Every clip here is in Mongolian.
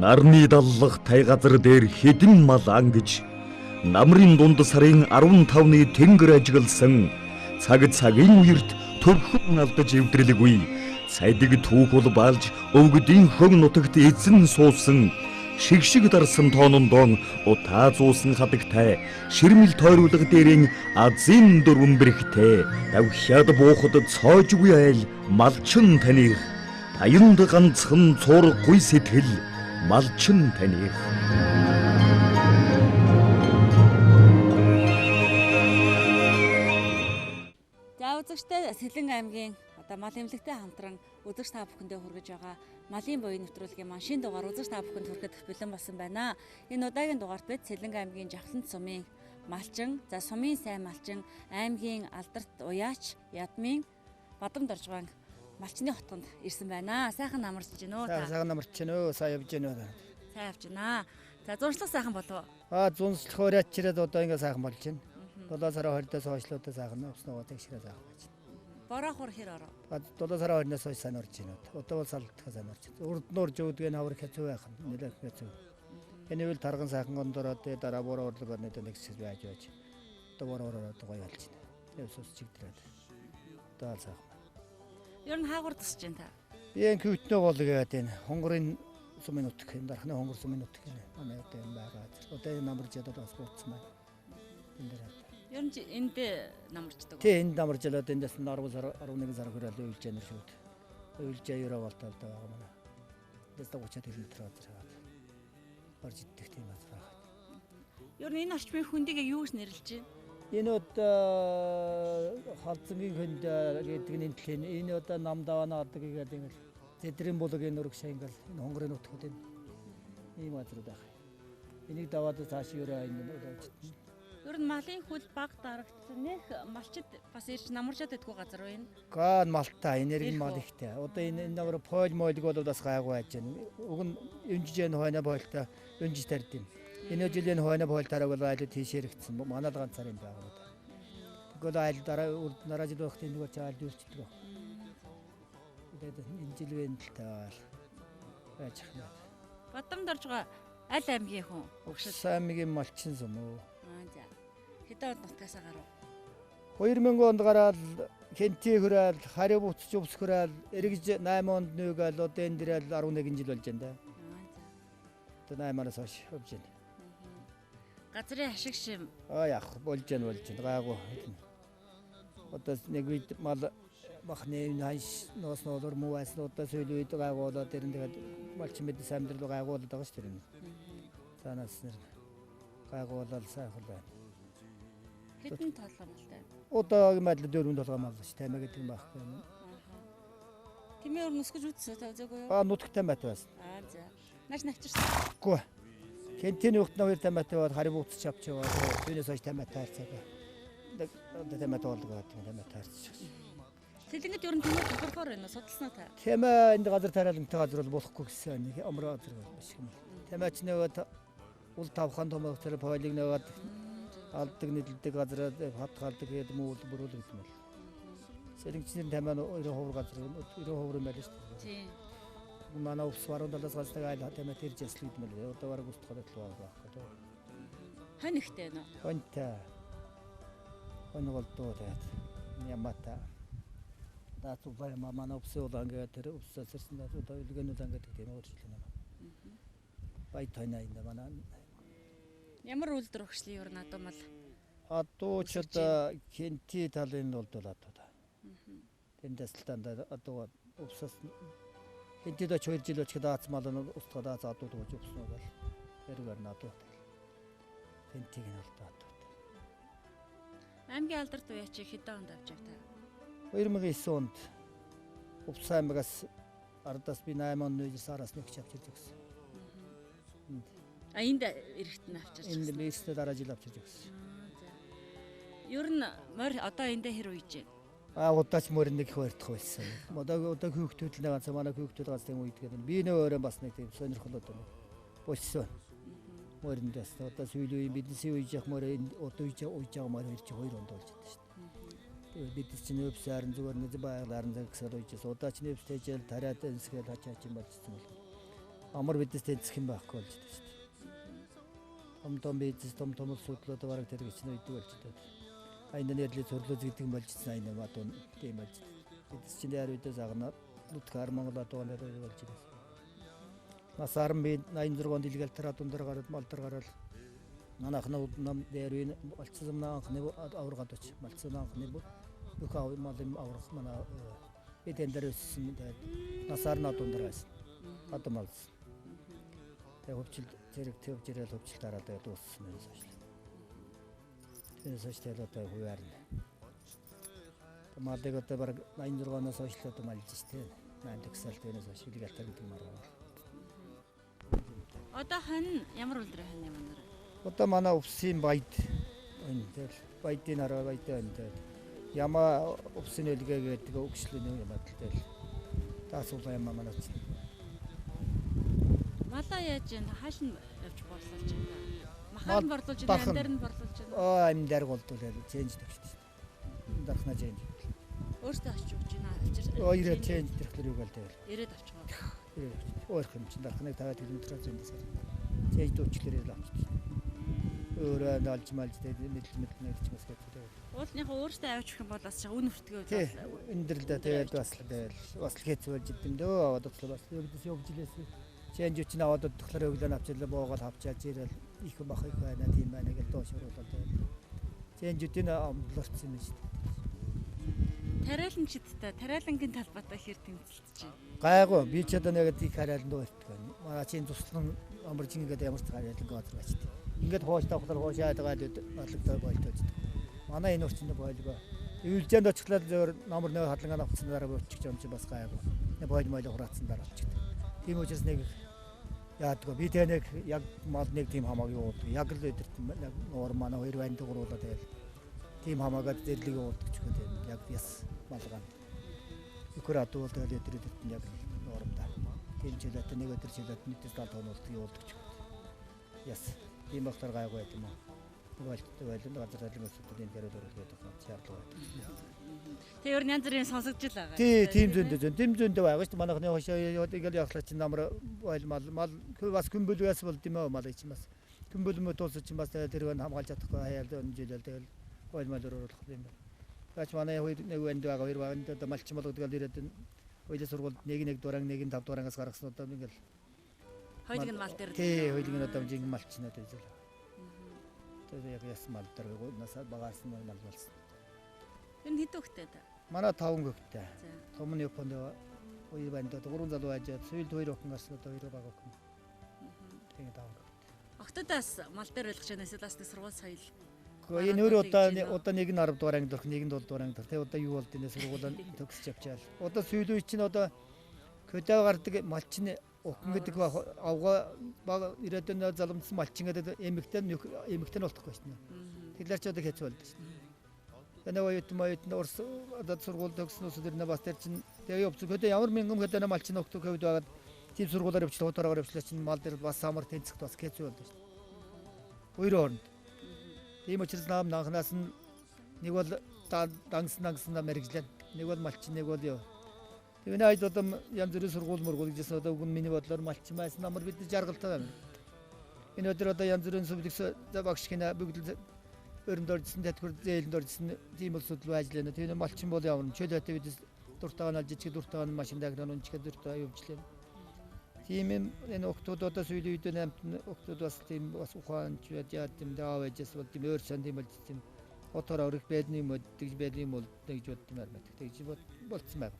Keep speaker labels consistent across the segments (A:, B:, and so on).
A: Нарны даллах тайгазар дээр хэдэн мал ангиж намрын дунд сарын 15-ны тэнгэр ажигласан цаг цагийн үерт төрхөн алдаж эвдрэлгүй сайдыг түүх бол балж өвгдийн хог нутагт эзэн суусан шигшиг дарсан тоонондон утаа зуусан хадагтай ширмэл тойруулга дээрийн азийн дөрвөн бэрхтэй давхиад буухад цоожгүй айл малчин таних аянд ганцхан цуургүй сэтгэл малчин таних.
B: За үзэгчтэй Сэлэн аймгийн мал эмнэлэгтэй хамтран үзэгч та бүхэндээ хүргэж байгаа малын буян нэвтрүүлгийн маншийн дугаар үзэгч та бүхэнд хүрэхэд бэлэн болсон байна. Энэ удаагийн дугаарт бид Сэлэн аймгийн Жавхлант сумын малчин, за сумын сайн малчин, аймгийн алдарт уяач, ядмын Бадамд Оржгаан малчны хотгонд ирсэн байна. Сайхан амарч гинэ үү та?
C: Сайхан амарч гинэ үү? Сайн явж гинэ үү?
B: Сайн явж байна. За зуншлах сайхан болов уу?
C: Зунслахоор ячирээд одоо ингэ сайхан болж байна. 7 сарын 20-даас хойшлуудаа сайхан уснаа тэгшрээ сайхан байж.
B: Борохор хэр ороо?
C: 7 сарын 20-наас хойш сайн орж байна. Одоо бол салдах сайн орж. Урд нуур жөөдгөө хавар хэцүү байх. Нэлээд хэцүү. Энэ үйл тарган сайхан гондороо дараа бороо орлого нэг нэгс байж. Одоо бороо гоё болж байна. Тэвс ус чигдрээд. Одоо сайхан.
B: Ер нь хаагур тусч байна та.
C: Би энэ kütнөө бол гэдэг энэ хонгорын сумын нутг юм дарахны хонгор сумын нутг юм. Манай одоо энэ байгаа. Одоо энэ намарч одоо бас болцсон байна. Энэ дээр.
B: Ер нь энд намарчдаг.
C: Тий, энд намарчлаад эндээс 10 сар 11 сар хүрээд уйлж яана шүү дээ. Уйлж яараа болтол байгаа манай. Эндээс 30 км аваад. Орж идэх тийм байна.
B: Ер нь энэ орчмын хүндийг юу гэж нэрлэж байна?
C: Энэ одоо халдсангийн хүнд гэдэг нь энэ. Энэ одоо намдавана гэдэг ингээд зэдрийн булгийн нурагшаа ингээд энэ хонгорын нутгууд энэ. Ийм азрууд байгаа. Энийг даваад цааш өрөө энэ удаач.
B: Ер нь малын хүл баг дарагдсан нэх малчид бас ирж намарчаад байдгүй газар байна.
C: Ган малтай энерги мал ихтэй. Одоо энэ нөр пойл мойлг бол бас гайгүй байж байна. Уг нь өнжижэн хойно бойлтой өнжиж тарьдим. Энэ жилийн хойно бойл тараг бол айл тийшэрэгдсэн. Манад ганцаар юм байгаа. Тэгвэл айл дараа жил багт энэ бол айл дүүрчдэг. Тэгээд энэ жилийн талтай байж хана.
B: Бадамд Оржгаа аль аймгийн хүн?
C: Угшил аймгийн малчин сум уу?
B: За. Хэдэн он нутгаас гарав?
C: 2000 онд гараад Хэнти хүрээд Хариу буцаж өвс хүрээд эргэж 8 онд нүгээл одоо энэ дээрэл 11 жил болж байна да. Одоо 8-аас хойш явж байна.
B: Газрын ашиг шим.
C: Яах болж байна гайгүй. Одоо нэг үед мал бахны хайш ноос ноор мууас одоо сүүлийн үед гайгүй болоод тэрэн тэгээд малчин мэд самдрал гайгүй болоод байгаа шүү дээ. Танаас нэр гайгүй болоод сайхан байна.
B: Хэдэн толгомолтой?
C: Одоо мэдл 4 толгомол ш таймаа гэдэг юм байхгүй юм.
B: Тэмээ өр нүсгэж үтсэ та үзээгүй юу?
C: Нутгтай мат байсан.
B: За. Нааш навчирсан.
C: Үгүй. Хэнтийн ухт хоёр тамаатай бод хариу буцаж авч яваа. Түүнээс хойш тамаа таарцгаа. Одоо тамаа тоолдог тамаа таарчих.
B: Сэлэнгэд ер нь тэмээ тодорхоор байна уу? Судалсан уу та?
C: Тамаа энэ газар тариалантай газар бол болохгүй гэсэн нэг амраа газар биш юм. Тамаач нөгөө ул тавхан томог тэр пойлиг нөгөөд алдаг нийлдэг газар хатгаалдаг гэдэг муу бүрүүл гэдэг юм. Сэлэнгчнэр тамаа 90% газар 90% юм байна шүү дээ.
B: Тийм.
C: Манай өвс баруун талаас гацдаг айл тамаа тэр жаслыг юм л. Одоо бараг устгаад л байгаа.
B: Хань ихтэй нөө.
C: Хоньтой. Хонь бол дээд. Ямата. Дату бай манай өвс улаангаа тэр өвсөөр сэрсэн одоо илгэнүүд ангаадаг тийм өөрчлөлт юм. Бай тайна энэ манай.
B: Ямар үйлдвэр өгшлээ ер нь одоо мал?
C: Одоо ч Хэнти талын болдолоо та. Тэндээс л танд одоо өвсөс Хэнтид оч 2 жил оч дац мал нь устгадаа заадууд өгч өвснөө бол хэргээр надад. Хэнтиг нь болдоо.
B: Аймгийн алдарт уяач хэдэн онд авч явтаа?
C: 2009 онд Увс аймагаас ардаас би 8 оны сараас нэг авч ирж өгсөн.
B: Энд эрэхт нь авчирч.
C: Энд бийстэй дараа жил авч ирж өгсөн.
B: Ер нь морь одоо эндээ хэр үйж байна?
C: Удаач морь нэг их барьдах байсан. Одоо хүүхдүүд л ганц манай хүүхдүүд ганц тийм үйдгээд би нөө өөрөө бас нэг тийм сонирхолтой байна. Болсон. Мориндээс одоо сүүлийн бидний үйж явах морь одоо үйж байгаа морь ирж 2 онд болж байна шүү дээ. Бид чинь өвсөөр зүгээр нэг байгалаар нэг гэсээр үйж удаач нэвстэйжэл тариад энсгээл хачаач юм болчихсон бол. амар биднес тэнцэх юм байхгүй болж байна шүү дээ. Том бизнес том улсууд бараг тэр гэж нэг үйдэг болж байна. Айна нэрлээ цорлоо зэгдэг болж байна. Айна мадун тийм болж. Бидс чинь яар үйдээ загнаад нүдгээр Монголд дуунаар болж байна. Нас 86 онд илгээл таратундар гараад малдар гараад манайхны нам дээрвэн болцсон анхны аврагад оч малцсан анхны бүх малын аврах манай эдэн дээр өссөн насаар надундар байсан. Адамалс. Тэгээ хөвчл зэрэг төвж ирэл хөвчл дараад дууссан юм шиг. Тэрээс ч одоо хуваарна. Малыг одоо баг 86-наас хойш л одоо малж штэ. 8 тэрнээс хойш илгээл гэдэг юм аа.
B: Одоо хан ямар үлдрэ хан юм нэр?
C: Одоо манай өвсөн байд энэ тэгэл байдын хараа байдаа энэ яма өвсөн элгээ гэдэг өгшлөний юм адилтай л таасуулаа юм манай чинь.
B: Малаа яаж юм хааш нь явж борлуулж байна. Махаар нь борлуулж байна, амдаар нь борлуулж байна.
C: Амдаар болдуулаад ченж төгсдөг шүү дээ. Дархна ченж.
B: Өөртөө очиж өгч байна.
C: Ирээд ченж тэрхлэр юу гээл тэгэл.
B: Ирээд авчихгаа.
C: Өөрх юм чинь дархныг таваад км зөндөөс ченж дүүчлэрээ л авчих. Өөрөө налж малж тэгээд мэдлэг ч бас гэдэг.
B: Уулынхаа өөртөө авч өгөх юм бол бас үн хүртгээ
C: тий энэ дэр л да тэгээд бас л хэцүүлж идэм дөө аваад оцлоо бас өвдөс явжилээс ченж үчнээ аваад өгөхлөр өглөө авчлаа боогоод авчаад ирэл их бах их байна тийм байна гэж доошруулаад тэгээд ченжүүдийн амлалцсан юм шүү дээ.
B: Тариаланчидтай тариалангийн талбайтай хэр тэмцэлж байна.
C: Гайгүй би ч одоо нэг тийг харааланд байдаг. Манай чинь туслан амар чингээд ямар ч харааланд газар бачдаг. Ингээд хоош тавхлаар хоошаад байгаа л бодлогтой болтож. Манай энэ орчинд бойлгоо. Эвлжээнд очихлаа зөөр номер 1 хадлангаа авчихсан дараа өччих юм чи бас гайгүй. Нэг бойл хураацсан дараа авчихдаг. Тийм учраас нэг яадгаа би тэ нэг яг мал нэг тийм хамаагийн уулдаг. Яг л өдөрт яг нуур манай 2 банд гуруулаад тэгэл. Тийм хамаагаад зэрлэг уулдаг ч гэдэг. Яг яс малган. Ikura туул тэгэл өдрөд яг нуурамдаа. Тийм ч үлээт нэг өдөр жилээд мэдээс тал тоонуулдаг уулдаг ч гэдэг. Яс. Тийм багтар гайгүй байт юм уу? Тэгэл газар талын өсөлтөд энэ дөрөв дөрөвлөд байгаа шаардлага байна.
B: Тэгээ өөр янз бүрийн сонсогдож л байгаа.
C: Тий, тийм зөндөө байгаа шүү дээ. Манайхны хошоо тэгэл явахлаа чинь намар бойл мал бас күмбэлгээс болд юм аа мал чинь бас. Күмбэлмөд тулсаж чинь бас тэрийг хамгаалж чадахгүй хаяалд өнжилэл тэгэл бойл мал өрөөлөх юм байна. Гач манай нэг энд байгаа хоёр банд одоо малчин болгодог л ирээд хоёул сургуульд нэг дуран нэг 5 дураангаас гаргасан одоо ингээл
B: хоёулын мал дээр.
C: Тий, хоёулын одоо жинхэнэ малчин одоо үзэл. Тэгээд яг яс мал дээр насаа багаас нь мал болсон.
B: Энэ хэд хөхтэй та?
C: Манай 5 хөхтэй. Том нь Японд 2 банд одоо 3 залуу ажаад сүйд 2 охин гарсан одоо 2 баг охин. Тэгээд 5 хөхтэй.
B: Октодоос мал дээр ойлгож байгаа эсвэл бас сургууль соёл.
C: Гэхдээ энэ өөр одоо нэг нь 10 дугаар анги дөрөх, нэг нь 7 дугаар анги дөрөх. Тэгээд одоо юу болд энэ сургуулаа төгсөж явчаал. Одоо сүйд үе чинь одоо көдөө гардаг малчин охин гэдэг авгаа баг ирээд нэг заламдсан малчин гэдэг эмэгтэй нь болохгүй шнэ. Тэглэр ч одоо хэцүү болд шнэ. Энэ үед урс одоо сургууль төгснөөс дэрнэ бас тэр чинь тэгээ явц көдөө ямар мянган көдөө малчин охин хөвд байгаад тийм сургуулаар явчлаа хутаараар явчлаа чинь мал дээр бас амар тэнцэхт бас хэцүү болд шнэ. Хоёр хооронд. Тийм учраас наахнаас нь нэг бол дангснаа мэрэгжлээ. Нэг бол малчин нэг бол ёо. Тэгээ найд одоо янз бүрийн сургууль мөргүүл гэжсэн одоо үгүй миний бодлоор малчин байсан амар бид жаргалтай байна. Энэ өдөр одоо янз бүрийн сүлэгс багш хинэ бүгд өрөнд оржсэн тэтгэр зээлэнд оржсэн тийм улсууд руу ажиллана. Тэгээ малчин бол явна. Чөлөөтэй бид дуртайгаа жижиг дуртайгаа машин дагнаа унчгээ дуртай явжлаа. Тийм энэ октодоос үед нэмт октодоос тийм бас ухаанч яа тийм даав ээжс бол тийм өөр сан тийм бол тийм отоор өрөх байдны мод тэгж байдны мод тэгж бодмаар мэт тэгж болцсон байна.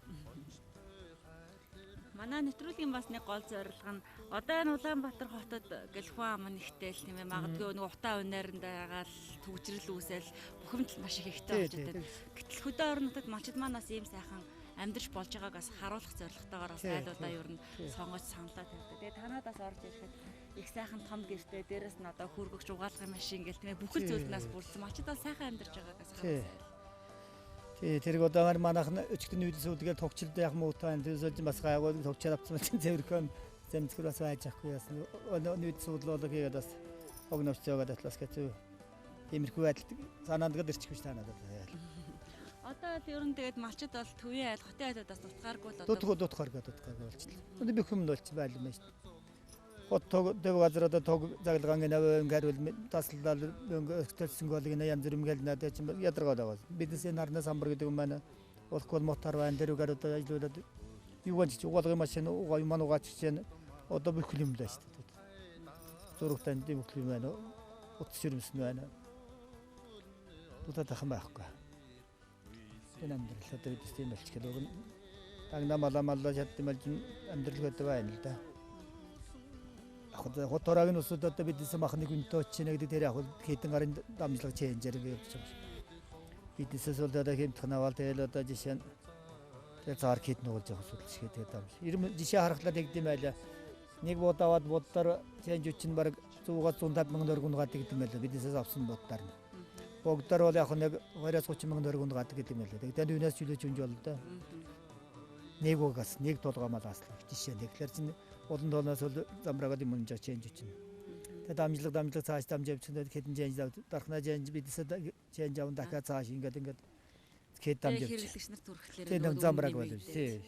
B: Манай нэвтрүүлгийн бас нэг гол зорилго нь одоо энэ Улаанбаатар хотод гэлхүү ам нэгтэл тийм ээ магадгүй нэг утаа унаарнд байгаа л төгжрөл үүсэл бухимдал маш их ихтэй болж байна. Гэтэл хөдөө орнуудад малчид манаас ийм сайхан амьдарч болж байгаагаас харуулах зорилготойгоор бас айлуудаа ер нь сонгож саналаа тавьдаг. Тэгээ танадаас орж ирэхэд их сайхан том гэртэй дээрэс нь одоо хөргөгч угаалгын машин гэл тийм ээ бүхэл зүйлнээс бүрдсэн малчид бол сайхан амьдарч байгаагаас харуулсан. Тий,
C: тэрийг одоо манайхан өчигдөр нүүдэлс үүдгээл тогчлд яг муутай энэ зүйлс бас гайгүй тогчаад авсан чинь зэвэрхэн зэмцгэр бас байж ахгүй яасан. Нүүдэлс үүдлөөлөг хийгээд бас огновч зөөгээд атлас гэцүү. Иймэрхүү байдалд санаандгад ирчихвч танаад яа.
B: Одоо ер нь тэгээд малчид бол төвийн айл хотын айлуудаас дутгааргүй л
C: одоо дутгааргүй болчихлоо. Одоо би хүмд болчих байл юм шүү дээ. Төв газараа тог заглаган гэнэ гэрвэл таслал өстөлсөн голгинэ янз бүрийн гэлнэ чинь ядаргаад байгаа. Биднээс нарнаа самбар гэдэг юм байна. Олкол мотор ван дээр гараад ажиллаад юу гэж угаалгын машин угаа юм угаач чинь одоо бүх юм даа шүү дээ. Зургтан дэвх юм байна. Утас ширмсэн байна. Тутаа тахсан байхгүй. Энэ амьдрал одоо бид тийм болчих гэдэг. Тагна маламалла чадтимал амьдрал гэдэг байна л да. Хоторагийн усуд одоо бидээс махны гүнтөө чинь гэдэг дээр яг хэдэн гарын дамжлага чейнжэр гэж байна. Бидээс бол одоо хэмтхнавал тэгэл одоо жишээ нь тэгэл цаар хит нуулж явах сүлжээ тэгээд дамж. Ирм жишээ харахлаа тэгдэм байлаа. Нэг бодаваад боддоор чейнж үчин баг 100-150 мянган төгрөг гад гэдэг юм байлаа. Бидээс авсан боддоор. Богдоор бол яг нэг 230 мянган төгрөг гад гэдэг юм байлаа. Тэгээд юунаас чөлөөж үнж бол да. Нэг угаас нэг толгоомал аслаа. Жишээ нь тэгэхээр чинь олон толноос бол замраагаад юм жаа чейнж үчин. Тэгээд дамжлаг цааш дамжиж хэдэн чейнж дархнаа чейнж бидээс чейнж аван дахиад цааш ингээд хэд дамжиж.
B: Хэрэглэгч нар зүрхлээр
C: Тэгээд замрааг бол тий.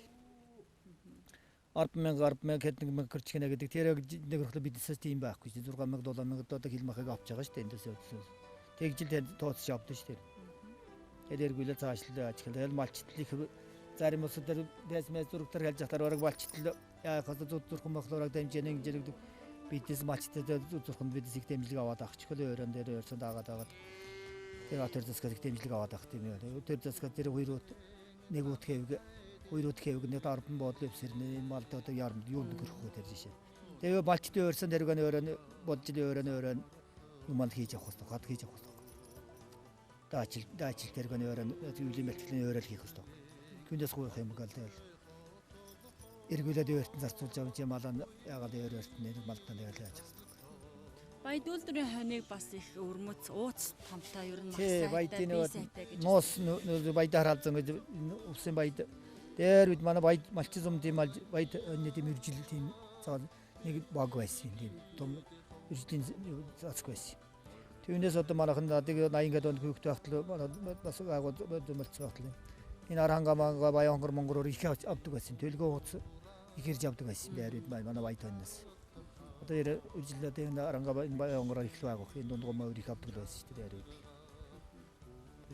C: 10,000 хэдэн мянга гэрчгэнэ гэдэг тэр нэг хөрхлө бидээс тийм байхгүй шүү. 6,000 7,000 одоо хилмахыг авч байгаа шүү дээ эндээс. Тэгжил тооцож авдаг шүү дээ. Тэгээд эргүүлээ цаашлаа ажиглал малчтлыг зарим усудаар дэсмэс зүрхтэр хэлж хатаар орог малчтал яа хасад зүрхэн мохлорог дэмжэнэ гэж бидээс малчтал зүрхэн бидээс их дэмжлэг аваад авах чихлээ өрөөнд дээр өрсөн дагаад аваад тэр атер засгах дэмжлэг аваад авах тийм ээ. Тэр засгах тэр хоёрууд нэг утхэвг хоёрууд хэвг нэг 10 бодлоо өсөрнө малд одоо ярмд юу гөрхөө тэр жишээ. Тэгээ балчтын өрсөн дэргэн өрөө бодлын өрөө юмал хийж авах хэрэгтэй, хад хийж авах хэрэгтэй. Даачил дэргэн өрөө үеийн мэлтгэлийн өрөөл хийх хэрэгтэй. Күндээс гоох юм гал тэгэл. Эргүүлээд өртөн зарцуулж авч ямалаа ягаад өрөөлтний малтан дээр яаж авах хэрэгтэй.
B: Баядуулдрын хоныг бас их өрмөц ууц томтой ер нь маш
C: сайтай.
B: Баядын
C: нуус баядаар халзан гэж усын баяд дээр бид манай баяд малчизм тийм баяд өнний тийм үржил тийм цаа нэг баг байсан тийм том үржлийн зацг байсан. Түүнээс одоо манайхан наадыг 80-аад онд хүүхд байхтал бас агуу зөмөлцөөхтөл энэ архангамаа баянгор монгороор их авдаг байсан. Төлгөө хууц их ирж авдаг байсан. Дээр бид манай баяд өннөөс одоо үржилээд энэ архангамаа баянгороор их агуу энэ дунд гомоо их авдаг байсан шүү дээ.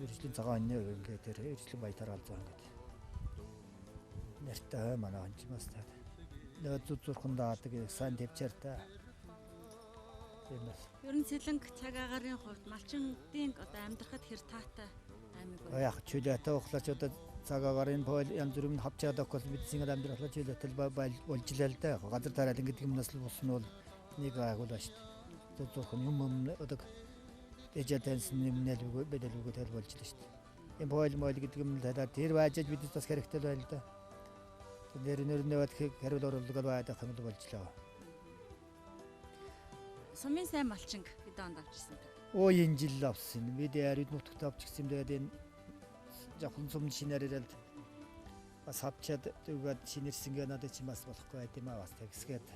C: Үржлийн цагаан ингээд тэр үржлийн баятаар алзаа ингээд нэртэй манай анчмаас таа. Нөө зүрхэн даадаг сайн төвчээр та. Тиймээс.
B: Ер нь Сэлэнг цаг агарын хувьд малчиндын одоо амьдрахад хэр таатай аймаг вэ?
C: Яг чөлөөтэй ухлаач одоо цаг агарын пол янз бүрийн хавчаад авах бид синgal амьдрахлаа чөлөөтэй болжлаа л да. Газар тариад ингээд юм нас л болсон бол нэг агуул ба шүү дээ. Зүрхэн юм одоо эжэтэнсэн юм нэлгүй бэдэлгүй тэл болжлаа шүү дээ. Энэ пол гэдэг юм талаар тэр байжж бид бас хэрэгтэй байл да. Тэр нэрнэвät хэрүүл оруулдаг байдаг юм болжлоо.
B: Сумын сайн малчинг хэдэн онд авчихсан бэ?
C: Оо энэ жил авсан. Бид ярид нутагт авчихсан тэгээд энэ жоохон сум шинээрэл бас авчаад зүгээд шинэрсэн гэ надад чи бас болохгүй байт юм аа бас тэгсгээд.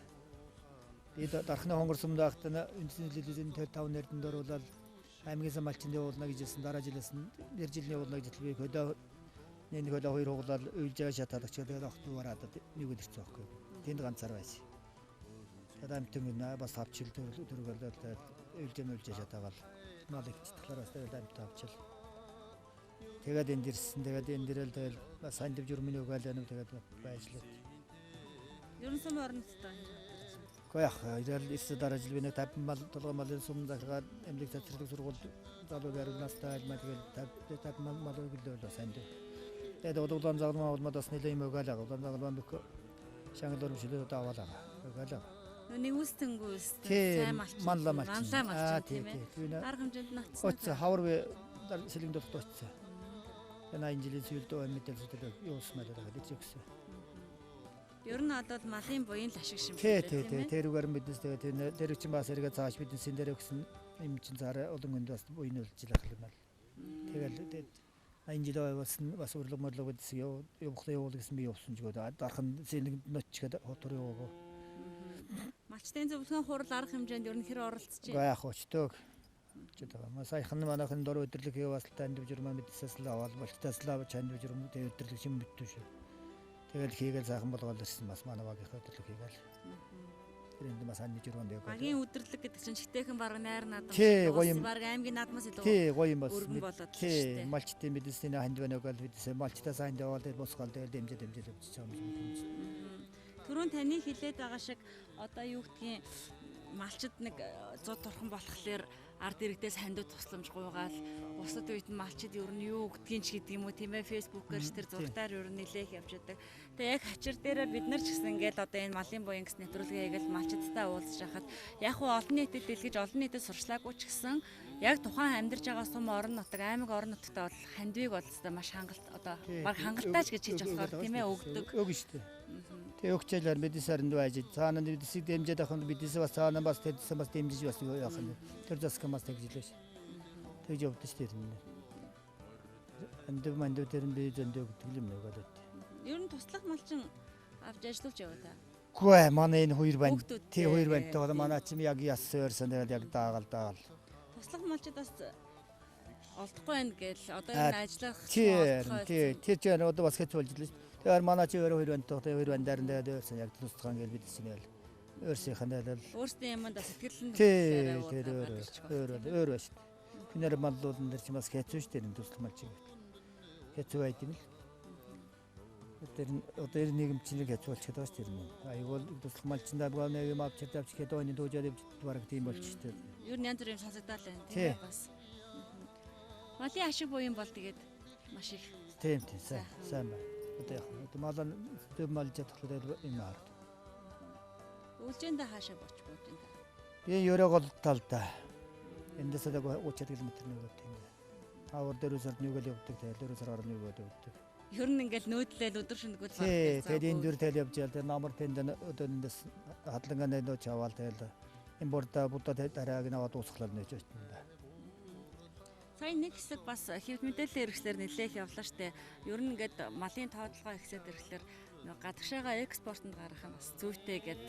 C: Бид дархны хонгор сумд ахтана үндсэн жилийн 5 нэрдэнд оруулаад аймгийн малчинд явуулна гэжсэн дараа жилээс нэр жилийн явуулна гэж би хөдөө нэг хөдөө хоёр хуглал уйлж байгаа шатаадаг ч тэгээд ахт дуураад нэг өдөрч байхгүй. Тэнд ганцаар байсан. Тэгээд амтэн бас авчил дөрвөлдөө уйлж шатаагаал малыг цэцгэлээрээс тэгээд амт авчил. Тэгээд энд ирсэн тэгээд энэ дэрэл тэгэл санд журмын угаал энэ тэгээд байжлаа.
B: Ер нь сум орноттой.
C: Гоёх ирэл ирсэн дараа жил би нэг 50 мал толгой малын сум захаад эмнэлэг цэцэрлэг сургууль залуу гаруунастай альма тэгээд 50 мал өглөө санд. Тэгээд улаан загламаа улмадас нэлээ юм угаалаа. Улаан загламаа нүх шангал өрмшөлөө даваалаа. Угаалаа.
B: Нэг үстэнгүй сайн малч.
C: Манлаа малч.
B: Тийм ээ. Арга хэмжээнд нацсан.
C: Оц хавар сэлэнд дотоцсон. Энэ жилийн сүүлдөө мэдээлэлтэй юусмаар байгаа гэсэн.
B: Ер нь одоо малын буян л ашиг шим.
C: Тийм. Тэрүүгээр мэдээс тэгээд тэр чинь бас эргээ цааш бидний син дээр өгсөн юм чинь цаараа олон хүнд бас буян үлжлэх юм байна. Тэгэл Анжилоо бас урлаг морлог гэдсэн явуулах гэсэн би явуулсан ч гэдэг. Дархан сэлэнд ноччгээд хотор яваагаа.
B: Малчтын зөвлөгөө хурал арга хэмжээнд ер нь хэр оролцож
C: байна? Яах очтог. Чөтөг. Масайхан манайхан дор өдөрлөг яваасал танд журмаа мэдсээс л аваад болтоос л аваад чанд журмаа өдөрлөг шим битүү шүү. Тэгэл хийгээл сайхан болгоод ирсэн бас манай багийнхаа өдөрлөг хийгээл. Тэр энэ бас ань жиргонд яг.
B: Багийн өдрлөг гэдэг чинь жигтэйхэн баг найр наадам.
C: Тий, гоё юм.
B: Баг аймгийн наадмаас илүү.
C: Тий, гоё юм бас.
B: Өргөн болоод шүү
C: Тий,
B: дээ.
C: малчтын медицины ханд банаг бол бидээс малчтаас ханд яваад босгол дээр дэмжиж явж байгаа юм.
B: Түрүүн таны хэлээд байгаа шиг одоо юу гэдгийг малчид нэг 100 турхан болохоор ард иргэдээс хандууд тусламж гуйгаал бусад үед нь малчид ер нь юу гэдгийг ч гэдэг юм уу тийм ээ фэйсбүүкээр ч тэр зургатаар ер нь нэлээх явж байдаг. Тэгээ яг хачир дээрээ бид нар ч гэсэн ингээд одоо энэ малын буян гэсэн нэвтрүүлгээ хийгээл малчидтай уулзж хахад яг хуу олон нийтэд дэлгэж олон нийтэд сурчлаагүй ч гэсэн яг тухайн амьдарч байгаа сум орон нутаг аймаг орон нутагтаа бол хандвиг бол маш хангалт одоо баг хангалттай ч гэж хэлж болохоор тийм ээ өгдөг.
C: Өгнө шүү дээ. Тэгээ өгчээлэр мэдээс харинд байж цаана мэдээсийг дэмжиж авах нь бидээс бас цаана бас тэдсэн бас дэмжиж бас явах нь тэр засаг бас тэгжилээс тэгж явдаг шүү дээ. Энд манд дээр нь би зөндөө гэдэг юм нэг болоод.
B: Ер нь туслах малчин авч ажиллаж яваа та.
C: Хөөе манай энэ хоёр банд тий хоёр бандтай манай чим яг яссан өрсөн яг даагаал.
B: Туслах малчид бас олдохгүй байна гээл одоо энэ ажиллах
C: тий тэр ч одоо бас хэцүү болж байна. Тэгэхээр манай чи хоёр бандтай хоёр бандаар нь дээрсэн яг тусгаан гээл бидсэн ял өөрсийнхэн л
B: өөрсдийн юмд сэтгэл нь
C: өөр ба шүү. Хүнээр маллуулан дээр чи бас хэцүү шүү дээ туслах малчин. Хэцүү байд юм л. Тэр нийгэмчнийг хэцүү болчиход байгаа шүү дээ. Айгуул туслах малчиндаа нэг юм авч чадвч гэдэг ойн дүүжээд бараг тийм болчих шүү дээ.
B: Ер нь янз бүрийн сонсогдоод байна тийм бас. Малын ашиг буян бол тэгээд маш их.
C: Тийм сайн байна. Одоо яг малын төв малж чадхлаа юм аа.
B: Үлжээндээ хаашаа боч буудын та.
C: Би ерөг гол талдаа. Эндээс яг 30 км нэг тийм. Авар дөрөсөөр нүгэл явдаг, дөрөсөөр орно нүгэл явдаг.
B: Ер нь ингээл нөөдлөл өдөр шөнөгүй л
C: байна. Тэгээд энэ дөр тэл явж ял тэр намар тэнд одоо эндээс хадлангаа нөө чаваал тэл. Энэ борда будаа дарааг наваад уусглал нэж байна.
B: Сайн нэг хэсэг бас хэвд мэдээллийн хэрэгслэр нэлээх явлаа штэ. Ер нь ингээд малын тоодлогоо ихсээд ирэхлээр гадагшаага экспортод гаргах нь бас зүйтэй гэд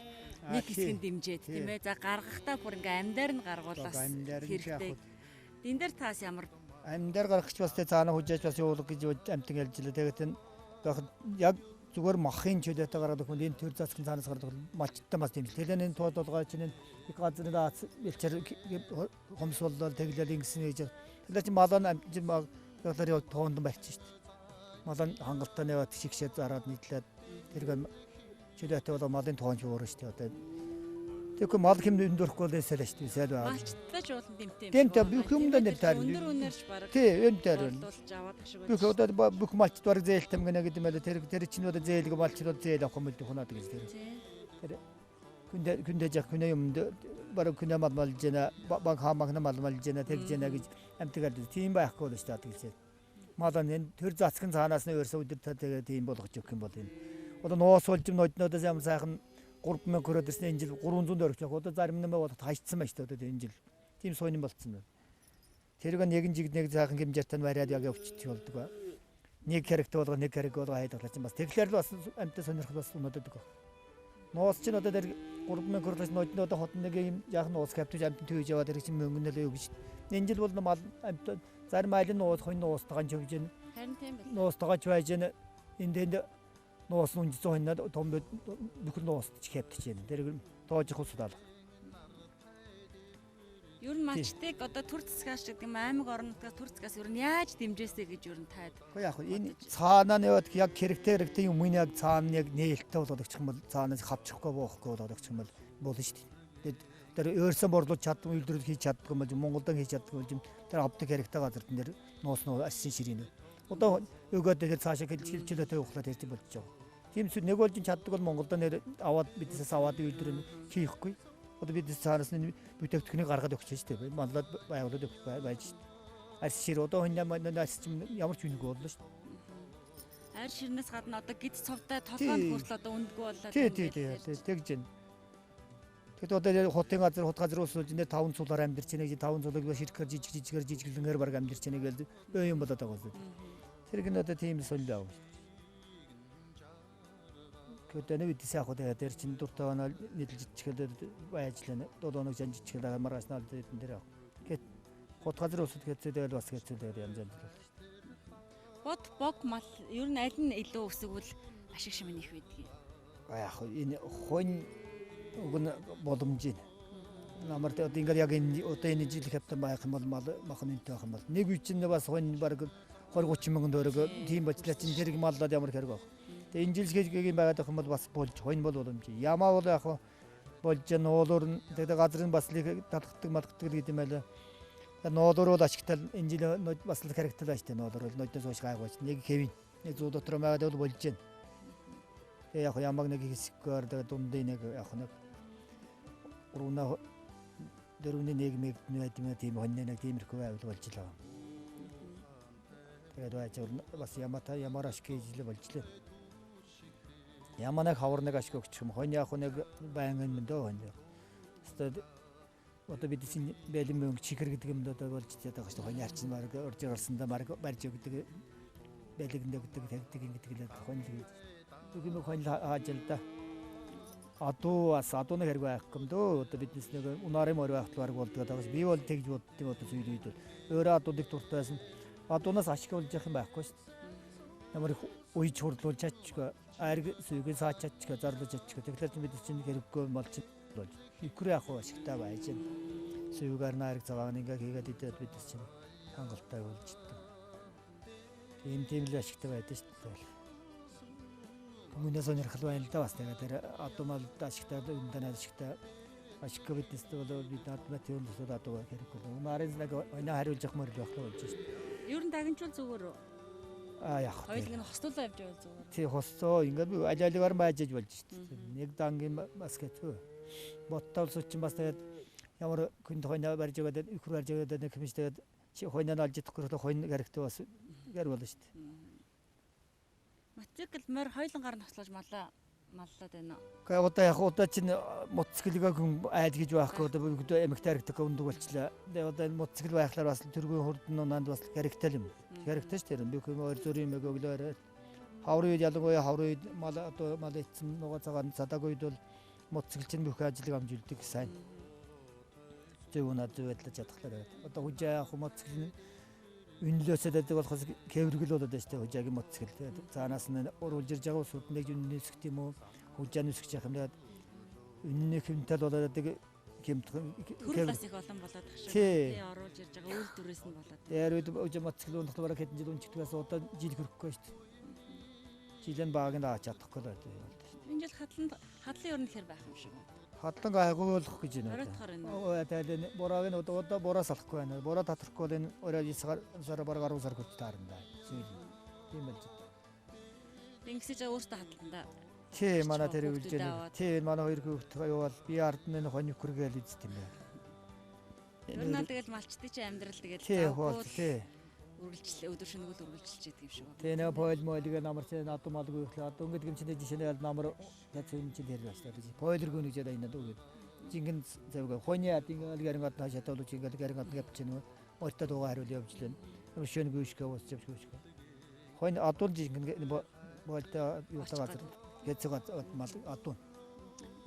B: нэг хэсэг нь дэмжиж тийм ээ. За гаргахдаа бүр ингээ амьдаар нь гаргуулаас хэрэгтэй. Дэн дээр таас ямар
C: амьдаар гаргахч бас тэ цаана хүжээж бас явуулах гэж амтан ялжилаа. Тэгээд энэ яг зүгээр махын чөлөөтэй гараад өгөх энэ төр засгийн цаанаас гараад малчтаа бас дэмжил. Тэгээд энэ тоодлогоо чинь нэг газраа илчээр хомс боллоо тэглэл ингэсэн гэж. Тэгээд чи малын амжим ялаар яг тоонд барьчих шүү дээ. Малын хангалттай наваад шигшээ зараад нийтлээд тэрэг чөлөөтэй бол малын тоон шуурна шүү дээ. Одоо тэгэхгүй мал хэм өндөрөхгүй л эсэлээ шүү дээ. Сайн байна.
B: Малчтаа ч уулын дэмтэй юм.
C: Дэмтэй бүх юмдаа нэр таарна.
B: Өндөр үнээрч бараг.
C: Тий, өндөр.
B: Болж аваад ашиг
C: бүх одоо бүх малчд бараг зээлтэй мгэнэ гэдэг юм байна. Тэр чинь одоо зээлэг малчд зээл авах юм л хунаад гэж тэр. Күндэ яг күнэ юмд бараг күнэ малж яана баг хаамагна малж яана тэгж яана гэж амтгаад тийм байхгүй л шүү дээ гэж. Малан энэ төр засгийн цаанаас нь өрсө өдөр тэгээд тийм болгож өгөх юм бол энэ. Одоо ноос болж ноднодоос юм сайхан 3000 крөөдөөс энэ жил 300 төгрөг яг одоо зарим нэмээ бол хайцсан байна шүү дээ энэ жил. Тийм сонирн болцсон байна. Тэрэг нэгэн жигнэг сайхан хэмжээтэй бариад яг өвчтөй болдог. Нэг хэрэгтэй болгоо нэг хэрэг болгоо хайдаг чинь бас тэгэхээр л бас амттай сонирхол бас өнөдөг. Ноос чинь одоо тэр 3000 крөөдөөс ноднодоо хот нэг юм яг ноос каптаж амттай төвж яваад тэр чинь мөнгөнөлөө өгч. Энэ жил бол мал амттай зарим айлын ноос хойно ноостойгоо ч өгж байна.
B: Харин тийм байна.
C: Ноостойгоо ч байж байна. Энд ноос үнжсэн хойно том бүхэл ноос ч каптаж байна. Тэр тоожих усудаа.
B: Ер нь малчтыг одоо төр засгаас гэдэг юм аймаг орон нутгаас төр засгаас ер нь яаж дэмжээсэй гэж ер нь таад.
C: Гэхдээ яг энэ цаанаа нэвд яг хэрэгтэй юм яг цаана яг нээлттэй болгох юм бол цаанаас хавчихгүй боохгүй болгох юм бол болно шүү дээ. Тэр өөрсөө борлуулж чаддаг үйлдвэрлэл хийж чаддаг юм бол Монголд хийж чаддаг юм тэр авдаг хэрэгтэй газар дээр ноос асын ширийн. Одоо өгөөд тэр цаашаа хилчилээтэй ухлаад ярьж болж байгаа. Тийм зүйл нэг болж чаддаг бол Монголд нэр аваад бидээс аваад үйлдвэрлэл хийхгүй. Одоо бид цаанаас нь бүтээгдэхүүнийг гаргаад өгч шүү дээ. Манлаад байгуулад өгч байж шүү дээ. Арс шир одоо хоньяа арс чим ямар ч үнэгүй боллоо шүү дээ.
B: Арс ширнээс гадна одоо гид цовтой толгойд хүртэл одоо үндгүй боллоо.
C: Тий тэгж байна. Тэгэд одоо хотын газар хот газар уусуулж нэ 5 цулаар амьдэрч нэг 5 цулыг ширхэр жижигээр баг амьдэрч нэг л өө юм болоод байгаа юм. Тэр гэн одоо тийм сонлоо. Көтөний үдсээ авах дээр чинь дуртай байна нийлж чиглэл байжлаа. Додоног жанжичгэлээ маргааш наал дээр дээр. Гэт хот газар усд гэцээд бас гэцээд янз янз л.
B: Бод бог мал ер нь аль нь илүү өсгөвөл ашиг шимэн их байдгийг.
C: Яг энэ хонь уг нь боломж юм. Намарт одоо ингээд яг энэ жил хавтан байх юм бол махан үнэтэй байх юм бол нэг үе чинь бас хонь баг 20-30 мянган төгрөг тийм бодлоо чинь зэрэг маллаад ямар хэрэг баг. Тэгээ энэ жил хийгээгийн байгаад байх юм бол бас болж хонь бол боломж. Ямаа бол яг болж нуулуур тэгээ газрын бас талхдаг малхдаг гэдэг юм байлаа. Нуулуур бол ашигтай энэ жил бас л хэрэгтэй байж тээ нуулуур бол нодоос ууш гайгууч нэг хэвэн нэг зүү дотор байгаад бол болж байна. Тэгээ яг ямаг нэг хэсгээр тэгээ дундын нэг яг нэг урууна дөрөвний нэг мэд тийм хоньны нэг тиймэрхүү байвал болж лээ. Тэгээд бас ямар ашиг хийж л болж лээ. Ямар нэг хавар нэг ашиг өгчих юм. Хонь яг нэг байнгын мэндөө хонь. Өстөд одоо бид чинь бэлэн мөнгө чихэр гэдэг юм доо болж байгаа шүү дээ. Хонь арчин баг орж гарсандаа баг барьж өгдөг. Бэлгэндээ гэдэг тавьдаг ингэдэг л хонь л гэж. Үгүй хонь хааж л да. Адууны хэрэг байх юм дөө. Одоо биднес нэг унарын морь байх талаар болдог байгаа. Би бол тэгж боддгийн одоо зүйл үед өөрөө адуудыг дуртайсан. Адуунаас ашиг болж явах юм байхгүй шүү дээ. Ямар их уйж хурлуулж чадчихгүй. Ариг сүйгээ саач чадчихгүй, зарлаж чадчихгүй. Тэгэхээр бид чинь хэрэггүй болж болж. Ихрээ явах ашигтай байж байна. Сүйгээр нариг цагаан ингээ хийгээд идээд бид чинь хангалттай болж идэх. Тийм л ашигтай байдаг шүү дээ. Хүмүүнээс сонирхол байна л да бас тэгээд тэр адуумал ашигтай өндөр ашигтай ашиг биднес бол бид адмат юм л адуу хэрэггүй. Унарын нэг өнөө хариулж явах мөр л байх болж шүү дээ.
B: Ер нь дагнчул зүгээр үү?
C: Яг.
B: Хоёулыг нь хостуулаа явж байгаа зүгээр.
C: Тий хостоо ингээд би алиалгаар маажиж болж шүү дээ. Нэг дангийн бас гэцүү. Боттол сучин бас тэгээд ямар хүнд хойно барьж өгөөд их барьж өгөөд нэг хэмж тэгээд чи хойноо алж идэхгүй хойно хэрэгтэй бас гэр болно шүү дээ.
B: Мотоцикл морь хоёулангаар нь хослож маллаад байна уу?
C: Гэхдээ одоо яг одоо чинь мотоциклгаа хүн айл гэж байхгүй одоо бүгд эмэгтэй харагдах өндөг болчлаа. Тэгээ одоо энэ мотоцикл байхлаар бас тэргүй хурдан нанд бас хэрэгтэй юм. Хэрэгтэй шүү дээ. Би хүн өөр зүрийн мэг өглөөр хаврын үед ялангуяа хаврын үед мал одоо мал ицсэн нугаа цагаан цадаг үед бол мотоцикл чинь бүх ажлыг амжилтдаг сайн. Зөв үнэ зөвөдлөж чадхлаа. Одоо хүжээ яг мотоцикл үнэлээсээ дэдэг болохоос кэврэгэл болоод байна шүү дээ. Хүжээгийн мотоцикл. Цаанаас нь урулж ирж байгаа усууд нэг үнэн нисэх тийм үү? Хүжээ нисэх яах юм тэгээд үнэн хэмтэл болоод дэг
B: Төрөл бас их олон болоод тах шиг. Тий оруулж ирж байгаа үйл дүрээс нь болоод.
C: Тэр үед хүжээ мотоцикл унах бараг хэдэн жил унчдгаас одоо жил хөрөхгүй шүү дээ. Жилэн баг нь аач чадахгүй л байна.
B: Энэ жил хадлын ер нь хэр байх юм шиг байна.
C: Хадлан гайгуулах гэж байна.
B: Оройтохоор байна.
C: Тэгээд бурааг нь одоо бураа салахгүй байна. Бураа татрахгүй бол энэ орой сар бараг 10 сар гэж таарна. Тийм л.
B: Ингэсэж өөртөө хадландаа.
C: Тий манай тэр үлж байна. Тий манай хоёр хүүхдтэй явал би ард нь хонь хүргээл эзэт юм байна.
B: Ер нь тэгэл малчдын чи амьдрал тэгэл
C: тий
B: үргэлжлээ өдөр шөнөгүй үргэлжилж яадаг юм шиг байна.
C: Тэ нэ пойл мойлыг намар чи надад малгүй ихлээ. Одоо ингэдэг юм чинь жишээ нь намар яцэн чи дээр байна. Пойлэргүй нэг жаа энэ дүү. Жингэн завга хонья ингээл гэрэнgat таашаа толж ингээл гэрэнgat гэвчин өөртөө дуугаа хариул явж лээ. Шөнөгүй ишгээ уус явж. Хонь адуулж ингээл бойлтой юутаа газар гэцэг мал адуун.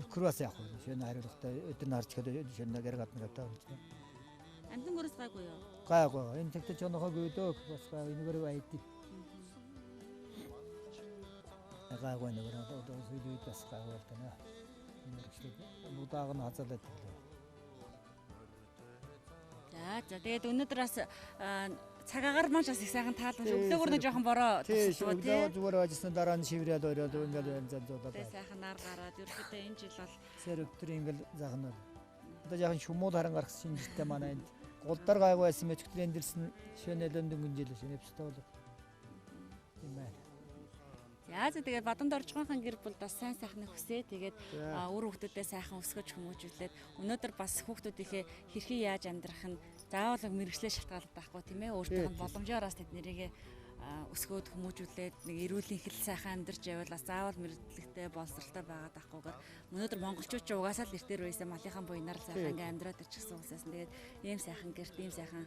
C: Ихрээс явах юм. Шөнө хариулахтай өдөр нарч гэдэг шөнө гэрэнgat гэдэг юм.
B: Амтан гөрөөс гайгүй юу?
C: Гайгүй. Энэ тэгтээ ч онохоо гүйдөө бас энэгээр байд. Гайгүй нэр одоо сүлүүд бас гайгүй байна. Муудаг нь хазаалаад ирлээ.
B: За тэгээд өнөөдөр бас цагаагаар маш их сайхан таалан өглөөгөр нэг жоохон бороо тусалгаа тий.
C: Зүгээр байжсан дараа нь шиврээд ороод ингээл занзуудаад.
B: Тэгээд сайхан нар гараад ерөөхдөө энэ жил бол
C: сэр өдөр ингээл захнаа. Одоо яахан шумууд харан гарах шинжтэй манай энд голдар гайгүй байсан мэт өдрийн дэрсэн шөнөлөн дөнгөн жил шөнөпстэй бол. Тийм байна.
B: За тэгээд бадамд орж байгаахан гэр бүл бас сайн сайхныг хүсээ. Тэгээд үр хүүхдүүдээ сайхан өсгөж хүмүүжүүлээд өнөөдөр бас хүүхдүүдийнхээ хэрхэн яаж амьдрах нь заавал мэрэгчлээ шалтгаалдаг байхгүй тийм ээ. Өөртөө боломжоор бас тэд нэрийг өсгөөд хүмүүжүүлээд нэг эрүүлийн хэл сайхан амьдарч байвал бас заавал мэдлэгтэй боловсралтай байгаад ахгүйгээр өнөөдөр монголчууд ч угаасаа л эртээр байсан малынхан буйнаар сайхан ингээм амьдраад ирчихсэн улсаас тэгээд ийм сайхан гэрт ийм сайхан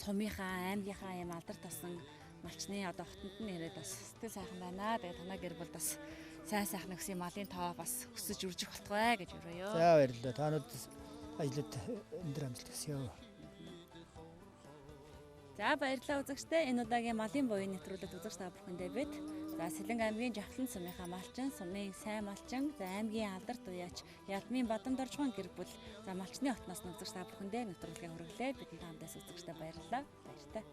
B: сумынхаа аймгийнхаа ийм алдар тасан малчны одоо хотонд нь ирээд бас сэтгэл сайхан байна. Тэгээд танаа гэр бол бас сайн сайхан өсөй малын тоо бас өсөж үржих болтугай гэж өрөөё.
C: За баярлалаа. Танууд ажлууд өндөр амжилт хүсье.
B: За баярлалаа үзэгчдээ. Энэ удаагийн малын буян нэвтрүүлэгт үзэгч та бүхэндээ бид За Сэлэнг аймгийн Жавхлан сумынхаа малчин, сумын сайн малчин, за аймгийн алдарт уяач, Ялмын Бадамдоржхон гэр бүл, за малчны хотноос үзэгч та бүхэндээ нэвтрүүлгээ хүргэлээ. Бидний хамтаас үзэгчтэй баярлалаа. Баяртай.